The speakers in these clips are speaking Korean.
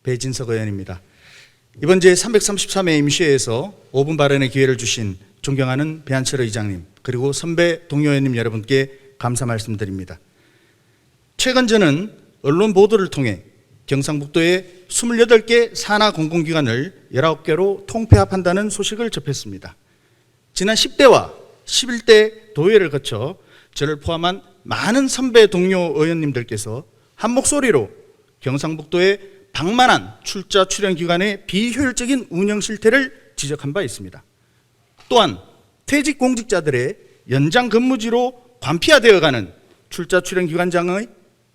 배진석 의원입니다. 이번 제333회 임시회에서 5분 발언의 기회를 주신 존경하는 배한철 의장님, 그리고 선배 동료 의원님 여러분께 감사 말씀드립니다. 최근 저는 언론 보도를 통해 경상북도의 28개 산하 공공기관을 19개로 통폐합한다는 소식을 접했습니다. 지난 10대와 11대 도의회를 거쳐 저를 포함한 많은 선배 동료 의원님들께서 한 목소리로 경상북도의 방만한 출자 출연 기관의 비효율적인 운영 실태를 지적한 바 있습니다. 또한 퇴직 공직자들의 연장 근무지로 관피화되어가는 출자 출연 기관장의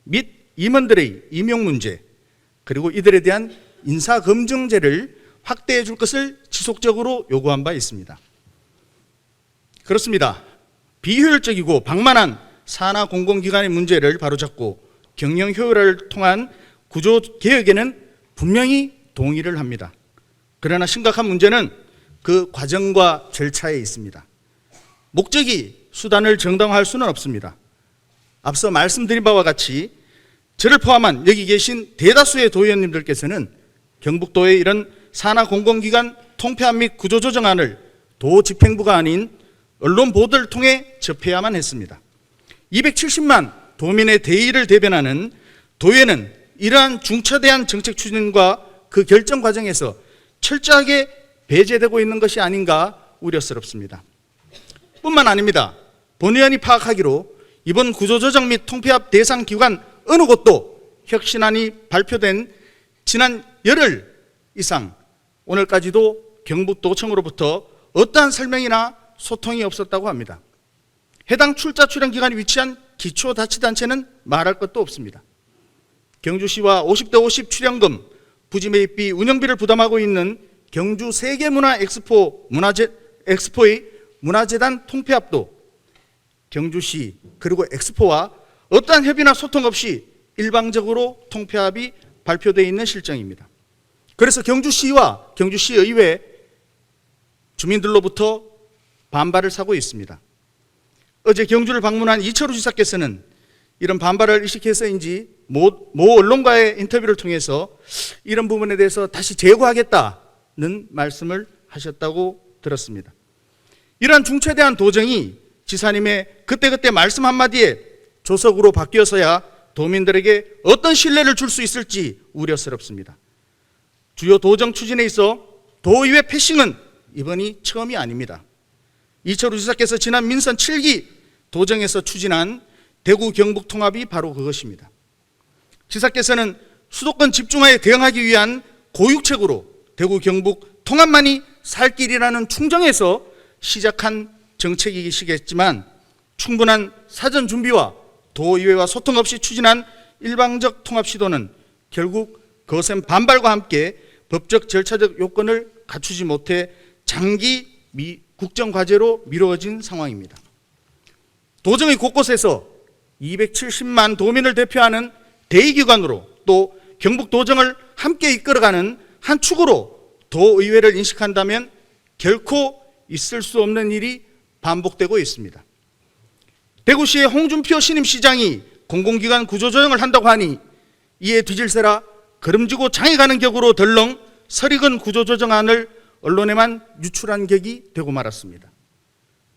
및 임원들의 임용 문제, 그리고 이들에 대한 인사검증제를 확대해 줄 것을 지속적으로 요구한 바 있습니다. 그렇습니다. 비효율적이고 방만한 산하 공공기관의 문제를 바로잡고 경영 효율화를 통한 구조 개혁에는 분명히 동의를 합니다. 그러나 심각한 문제는 그 과정과 절차에 있습니다. 목적이 수단을 정당화할 수는 없습니다. 앞서 말씀드린 바와 같이 저를 포함한 여기 계신 대다수의 도의원님들께서는 경북도의 이런 산하 공공기관 통폐합 및 구조조정안을 도 집행부가 아닌 언론 보도를 통해 접해야만 했습니다. 270만 도민의 대의를 대변하는 도의회는 이러한 중차대한 정책 추진과 그 결정 과정에서 철저하게 배제되고 있는 것이 아닌가 우려스럽습니다. 뿐만 아닙니다. 본 의원이 파악하기로 이번 구조조정 및 통폐합 대상 기관 어느 곳도 혁신안이 발표된 지난 열흘 이상 오늘까지도 경북도청으로부터 어떠한 설명이나 소통이 없었다고 합니다. 해당 출자 출연 기관이 위치한 기초자치단체는 말할 것도 없습니다. 경주시와 50대 50 출연금, 부지 매입비, 운영비를 부담하고 있는 경주 세계문화 엑스포의 문화재단 통폐합도 경주시 그리고 엑스포와 어떠한 협의나 소통 없이 일방적으로 통폐합이 발표되어 있는 실정입니다. 그래서 경주시와 경주시의회 주민들로부터 반발을 사고 있습니다. 어제 경주를 방문한 이철우 지사께서는 이런 반발을 의식해서인지 모 언론과의 인터뷰를 통해서 이런 부분에 대해서 다시 재고하겠다는 말씀을 하셨다고 들었습니다. 이러한 중차대한 도정이 지사님의 그때그때 말씀 한마디에 조석으로 바뀌어서야 도민들에게 어떤 신뢰를 줄 수 있을지 우려스럽습니다. 주요 도정 추진에 있어 도의회 패싱은 이번이 처음이 아닙니다. 이철우 지사께서 지난 민선 7기 도정에서 추진한 대구 경북 통합이 바로 그것입니다. 지사께서는 수도권 집중화에 대응하기 위한 고육책으로 대구 경북 통합만이 살 길이라는 충정에서 시작한 정책이시겠지만 충분한 사전 준비와 도의회와 소통 없이 추진한 일방적 통합 시도는 결국 거센 반발과 함께 법적 절차적 요건을 갖추지 못해 장기 국정과제로 미뤄진 상황입니다. 도정의 곳곳에서 270만 도민을 대표하는 대의기관으로 또 경북도정을 함께 이끌어가는 한 축으로 도의회를 인식한다면 결코 있을 수 없는 일이 반복되고 있습니다. 대구시의 홍준표 신임시장이 공공기관 구조조정을 한다고 하니 이에 뒤질세라 걸음지고 장에 가는 격으로 덜렁 설익은 구조조정안을 언론에만 유출한 격이 되고 말았습니다.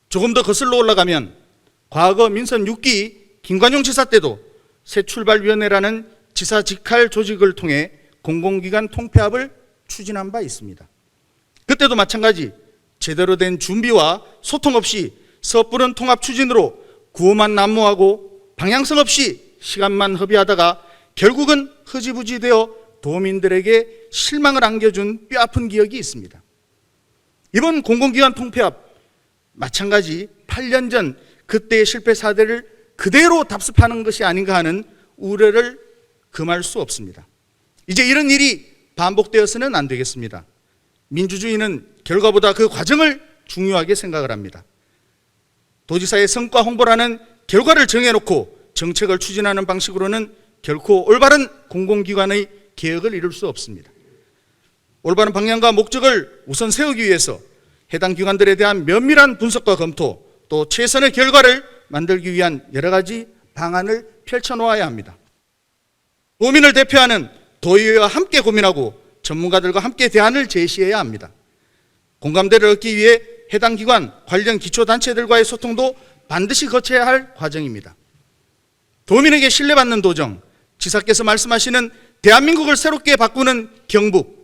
조금 더 거슬러 올라가면 과거 민선 6기 김관용 지사 때도 새출발위원회라는 지사 직할 조직을 통해 공공기관 통폐합을 추진한 바 있습니다. 그때도 마찬가지 제대로 된 준비와 소통 없이 섣부른 통합 추진으로 구호만 난무하고 방향성 없이 시간만 허비하다가 결국은 흐지부지 되어 도민들에게 실망을 안겨준 뼈아픈 기억이 있습니다. 이번 공공기관 통폐합 마찬가지 8년 전 그때의 실패 사례를 그대로 답습하는 것이 아닌가 하는 우려를 금할 수 없습니다. 이제 이런 일이 반복되어서는 안 되겠습니다. 민주주의는 결과보다 그 과정을 중요하게 생각을 합니다. 도지사의 성과 홍보라는 결과를 정해놓고 정책을 추진하는 방식으로는 결코 올바른 공공기관의 개혁을 이룰 수 없습니다. 올바른 방향과 목적을 우선 세우기 위해서 해당 기관들에 대한 면밀한 분석과 검토, 또 최선의 결과를 만들기 위한 여러 가지 방안을 펼쳐놓아야 합니다. 도민을 대표하는 도의회와 함께 고민하고 전문가들과 함께 대안을 제시해야 합니다. 공감대를 얻기 위해 해당 기관, 관련 기초단체들과의 소통도 반드시 거쳐야 할 과정입니다. 도민에게 신뢰받는 도정, 지사께서 말씀하시는 대한민국을 새롭게 바꾸는 경북,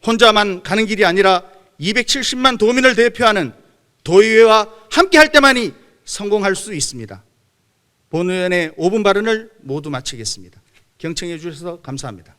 혼자만 가는 길이 아니라 270만 도민을 대표하는 도의회와 함께 할 때만이 성공할 수 있습니다. 본 의원의 5분 발언을 모두 마치겠습니다. 경청해 주셔서 감사합니다.